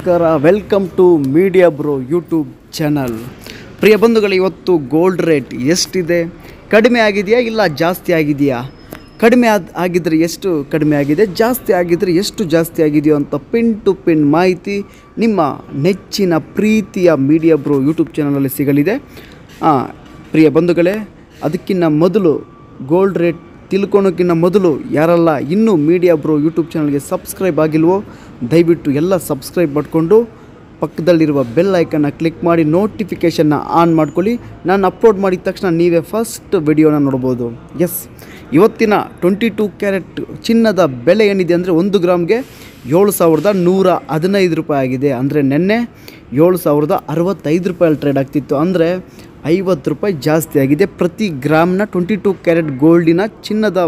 ನಮಸ್ಕಾರ, welcome to Media Bro YouTube channel. ಪ್ರಿಯ ಬಂಧುಗಳು, ಇವತ್ತು ಗೋಲ್ಡ್ ರೇಟ್ ಎಷ್ಟಿದೆ, ಕಡಿಮೆ ಆಗಿದೆಯಾ ಇಲ್ಲ ಜಾಸ್ತಿ ಆಗಿದೆಯಾ, ಕಡಿಮೆ ಆಗಿದ್ದರೆ ಎಷ್ಟು ಕಡಿಮೆ ಆಗಿದೆ, ಜಾಸ್ತಿ ಆಗಿದ್ದರೆ ಎಷ್ಟು ಜಾಸ್ತಿ ಆಗಿದೆಯೋ ಅಂತ ಪಿನ್ ಟು ಪಿನ್ ಮಾಹಿತಿ ನಿಮ್ಮ ನೆಚ್ಚಿನ ಪ್ರೀತಿಯ ಮೀಡಿಯಾ ಬ್ರೋ ಯೂಟ್ಯೂಬ್ ಚಾನಲಲ್ಲಿ ಸಿಗಲಿದೆ. ಪ್ರಿಯ ಬಂಧುಗಳೇ, ಅದಕ್ಕಿಂತ ಮೊದಲು ಗೋಲ್ಡ್ ರೇಟ್ ತಿಳ್ಕೊಳೋಕ್ಕಿಂತ ಮೊದಲು ಯಾರೆಲ್ಲ ಇನ್ನೂ ಮೀಡಿಯಾ ಬ್ರೋ ಯೂಟ್ಯೂಬ್ ಚಾನಲ್ಗೆ ಸಬ್ಸ್ಕ್ರೈಬ್ ಆಗಿಲ್ವೋ ದಯವಿಟ್ಟು ಎಲ್ಲ ಸಬ್ಸ್ಕ್ರೈಬ್ ಮಾಡಿಕೊಂಡು ಪಕ್ಕದಲ್ಲಿರುವ ಬೆಲ್ ಐಕನ್ನ ಕ್ಲಿಕ್ ಮಾಡಿ ನೋಟಿಫಿಕೇಷನ್ನ ಆನ್ ಮಾಡ್ಕೊಳ್ಳಿ. ನಾನು ಅಪ್ಲೋಡ್ ಮಾಡಿದ ತಕ್ಷಣ ನೀವೇ ಫಸ್ಟ್ ವಿಡಿಯೋನ ನೋಡ್ಬೋದು. ಇವತ್ತಿನ 22 ಕ್ಯಾರೆಟ್ ಚಿನ್ನದ ಬೆಲೆ ಏನಿದೆ ಅಂದರೆ 1 ಗ್ರಾಮ್ಗೆ 7,115 ರೂಪಾಯಿ ಆಗಿದೆ. ಅಂದರೆ ನಿನ್ನೆ 7,065 ರೂಪಾಯಲ್ಲಿ ಟ್ರೇಡ್ ಆಗ್ತಿತ್ತು, ಅಂದರೆ 50 ರೂಪಾಯಿ ಜಾಸ್ತಿ ಆಗಿದೆ ಪ್ರತಿ ಗ್ರಾಮ್ನ 22 ಕ್ಯಾರೆಟ್ ಗೋಲ್ಡಿನ ಚಿನ್ನದ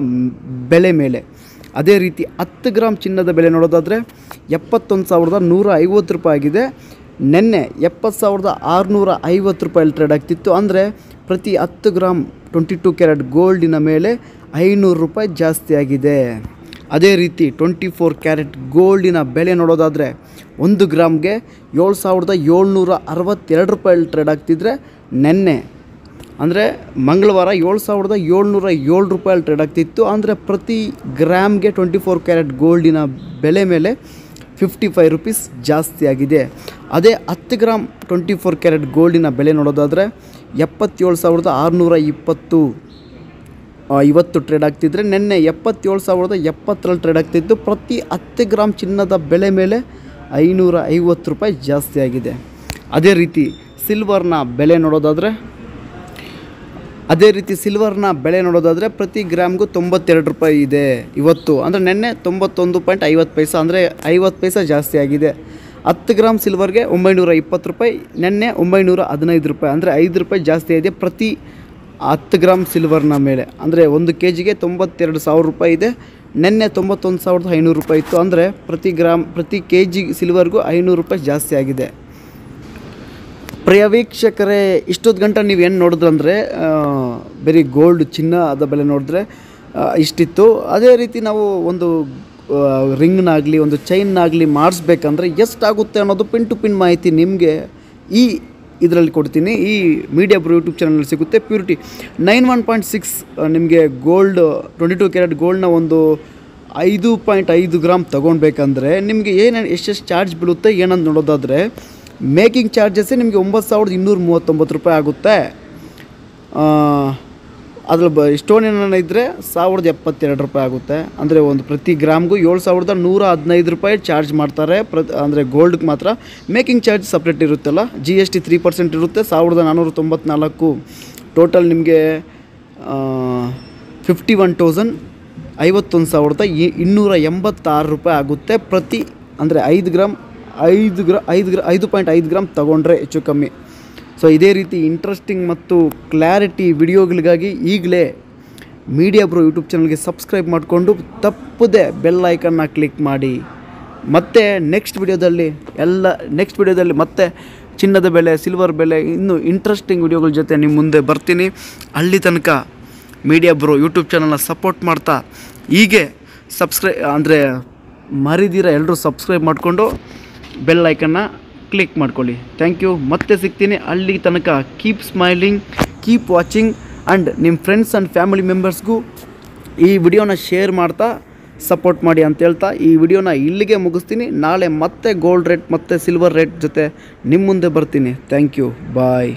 ಬೆಲೆ ಮೇಲೆ. ಅದೇ ರೀತಿ 10 ಗ್ರಾಮ್ ಚಿನ್ನದ ಬೆಲೆ ನೋಡೋದಾದರೆ 71,150 ರೂಪಾಯಿ ಆಗಿದೆ. ನಿನ್ನೆ 70,650 ರೂಪಾಯಲ್ಲಿ ಟ್ರೇಡ್ ಆಗ್ತಿತ್ತು, ಅಂದರೆ ಪ್ರತಿ 10 ಗ್ರಾಮ್ 22 ಕ್ಯಾರೆಟ್ ಗೋಲ್ಡಿನ ಮೇಲೆ 500 ರೂಪಾಯಿ ಜಾಸ್ತಿ ಆಗಿದೆ. ಅದೇ ರೀತಿ 24 ಕ್ಯಾರೆಟ್ ಗೋಲ್ಡಿನ ಬೆಲೆ ನೋಡೋದಾದರೆ 1 ಗ್ರಾಮ್ಗೆ 7,762 ರೂಪಾಯಲ್ಲಿ ಟ್ರೇಡ್ ಆಗ್ತಿದ್ರೆ, ನಿನ್ನೆ ಅಂದರೆ ಮಂಗಳವಾರ 7,707 ರೂಪಾಯಲ್ಲಿ ಟ್ರೇಡ್ ಆಗ್ತಿತ್ತು, ಅಂದರೆ ಪ್ರತಿ ಗ್ರಾಮ್ಗೆ 24 ಕ್ಯಾರೆಟ್ ಗೋಲ್ಡಿನ ಬೆಲೆ ಮೇಲೆ 55 ರೂಪೀಸ್ ಜಾಸ್ತಿ ಆಗಿದೆ. ಅದೇ 10 ಗ್ರಾಮ್ 24 ಕ್ಯಾರೆಟ್ ಗೋಲ್ಡಿನ ಬೆಲೆ ನೋಡೋದಾದರೆ 77,620 ಇವತ್ತು ಟ್ರೇಡ್ ಆಗ್ತಿದ್ರೆ, ನಿನ್ನೆ 77,070 ಟ್ರೇಡ್ ಆಗ್ತಿತ್ತು. ಪ್ರತಿ 10 ಗ್ರಾಮ್ ಚಿನ್ನದ ಬೆಲೆ ಮೇಲೆ 550 ರೂಪಾಯಿ ಜಾಸ್ತಿ ಆಗಿದೆ. ಅದೇ ರೀತಿ ಸಿಲ್ವರ್ನ ಬೆಲೆ ನೋಡೋದಾದರೆ ಪ್ರತಿ ಗ್ರಾಮ್ಗೂ 92 ರೂಪಾಯಿ ಇದೆ ಇವತ್ತು. ಅಂದರೆ ನಿನ್ನೆ 91.50 ಪೈಸೆ, ಅಂದರೆ 50 ಪೈಸೆ ಜಾಸ್ತಿ ಆಗಿದೆ. 10 ಗ್ರಾಮ್ ಸಿಲ್ವರ್ಗೆ 920 ರೂಪಾಯಿ, ನಿನ್ನೆ 915 ರೂಪಾಯಿ, ಅಂದರೆ 5 ರೂಪಾಯಿ ಜಾಸ್ತಿ ಇದೆ ಪ್ರತಿ 10 ಗ್ರಾಮ್ ಸಿಲ್ವರ್ನ ಮೇಲೆ. ಅಂದರೆ 1 ಕೆಜಿಗೆ 92,000 ರೂಪಾಯಿ ಇದೆ, ನಿನ್ನೆ 91,500 ರೂಪಾಯಿ ಇತ್ತು, ಅಂದರೆ ಪ್ರತಿ ಕೆಜಿ ಸಿಲ್ವರ್ಗೂ 500 ರೂಪಾಯಿ ಜಾಸ್ತಿ ಆಗಿದೆ. ಪ್ರಿಯ ವೀಕ್ಷಕರೇ, ಇಷ್ಟೊತ್ತು ಗಂಟೆ ನೀವು ಏನು ನೋಡಿದ್ರಂದರೆ ಬರೀ ಗೋಲ್ಡ್ ಚಿನ್ನದ ಬೆಲೆ ನೋಡಿದ್ರೆ ಇಷ್ಟಿತ್ತು. ಅದೇ ರೀತಿ ನಾವು ಒಂದು ರಿಂಗ್ನಾಗಲಿ ಒಂದು ಚೈನ್ನಾಗಲಿ ಮಾಡಿಸ್ಬೇಕಂದ್ರೆ ಎಷ್ಟಾಗುತ್ತೆ ಅನ್ನೋದು ಪಿನ್ ಟು ಪಿನ್ ಮಾಹಿತಿ ನಿಮಗೆ ಈ ಇದರಲ್ಲಿ ಕೊಡ್ತೀನಿ. ಈ ಮೀಡಿಯಾ ಬ್ರೋ ಯೂಟ್ಯೂಬ್ ಚಾನಲ್ ಸಿಗುತ್ತೆ. ಪ್ಯೂರಿಟಿ 91.6 ನಿಮಗೆ ಗೋಲ್ಡ್ 22 ಕ್ಯಾರೆಟ್ ಗೋಲ್ಡ್ನ ಒಂದು 5.5 ಗ್ರಾಮ್ ತೊಗೊಳ್ಬೇಕಂದ್ರೆ ನಿಮಗೆ ಎಷ್ಟೆಷ್ಟು ಚಾರ್ಜ್ ಬೀಳುತ್ತೆ ಏನಂತ ನೋಡೋದಾದರೆ, ಮೇಕಿಂಗ್ ಚಾರ್ಜಸ್ಸೇ ನಿಮಗೆ 9,239 ರೂಪಾಯಿ ಆಗುತ್ತೆ. ಅದ್ರಲ್ಲಿ ಸ್ಟೋನ್ ಏನಾರ ಇದ್ದರೆ 1,072 ರೂಪಾಯಿ ಆಗುತ್ತೆ. ಅಂದರೆ ಒಂದು ಪ್ರತಿ ಗ್ರಾಮ್ಗೂ 7,115 ರೂಪಾಯಿ ಚಾರ್ಜ್ ಮಾಡ್ತಾರೆ. ಅಂದರೆ ಗೋಲ್ಡ್ಗೆ ಮಾತ್ರ. ಮೇಕಿಂಗ್ ಚಾರ್ಜ್ ಸಪ್ರೇಟ್ ಇರುತ್ತಲ್ಲ, GST 3% ಇರುತ್ತೆ. 1,494 ಟೋಟಲ್ ನಿಮಗೆ 51,000 51,286 ರೂಪಾಯಿ ಆಗುತ್ತೆ ಪ್ರತಿ. ಅಂದರೆ 5.5 ಗ್ರಾಮ್ ತೊಗೊಂಡ್ರೆ ಹೆಚ್ಚು ಕಮ್ಮಿ. ಸೊ ಇದೇ ರೀತಿ ಇಂಟ್ರೆಸ್ಟಿಂಗ್ ಮತ್ತು ಕ್ಲಾರಿಟಿ ವಿಡಿಯೋಗಳಿಗಾಗಿ ಈಗಲೇ ಮೀಡಿಯಾ ಬ್ರೋ ಯೂಟ್ಯೂಬ್ ಚಾನಲ್ಗೆ ಸಬ್ಸ್ಕ್ರೈಬ್ ಮಾಡಿಕೊಂಡು ತಪ್ಪದೆ ಬೆಲ್ ಐಕನ್ನ ಕ್ಲಿಕ್ ಮಾಡಿ. ಮತ್ತು ನೆಕ್ಸ್ಟ್ ವಿಡಿಯೋದಲ್ಲಿ ಮತ್ತೆ ಚಿನ್ನದ ಬೆಲೆ, ಸಿಲ್ವರ್ ಬೆಲೆ, ಇನ್ನೂ ಇಂಟ್ರೆಸ್ಟಿಂಗ್ ವಿಡಿಯೋಗಳ ಜೊತೆ ನಿಮ್ಮ ಮುಂದೆ ಬರ್ತೀನಿ. ಅಲ್ಲಿ ತನಕ ಮೀಡಿಯಾ ಬ್ರೋ ಯೂಟ್ಯೂಬ್ ಚಾನಲ್ನ ಸಪೋರ್ಟ್ ಮಾಡ್ತಾ ಹೀಗೆ ಮರಿದಿರ ಎಲ್ಲರೂ ಸಬ್ಸ್ಕ್ರೈಬ್ ಮಾಡಿಕೊಂಡು ಬೆಲ್ ಐಕನ್ನ ಕ್ಲಿಕ್ ಮಾಡ್ಕೊಳ್ಳಿ. Thank you. ಮತ್ತೆ ಸಿಗ್ತೀನಿ. ಅಲ್ಲಿ ತನಕ keep smiling, keep watching, and ನಿಮ್ಮ ಫ್ರೆಂಡ್ಸ್ ಆ್ಯಂಡ್ ಫ್ಯಾಮಿಲಿ ಮೆಂಬರ್ಸ್ಗೂ ಈ ವಿಡಿಯೋನ ಶೇರ್ ಮಾಡ್ತಾ ಸಪೋರ್ಟ್ ಮಾಡಿ ಅಂತ ಹೇಳ್ತಾ ಈ ವಿಡಿಯೋನ ಇಲ್ಲಿಗೆ ಮುಗಿಸ್ತೀನಿ. ನಾಳೆ ಮತ್ತೆ ಗೋಲ್ಡ್ ರೇಟ್ ಮತ್ತು ಸಿಲ್ವರ್ ರೇಟ್ ಜೊತೆ ನಿಮ್ಮ ಮುಂದೆ ಬರ್ತೀನಿ. Thank you. ಬಾಯ್.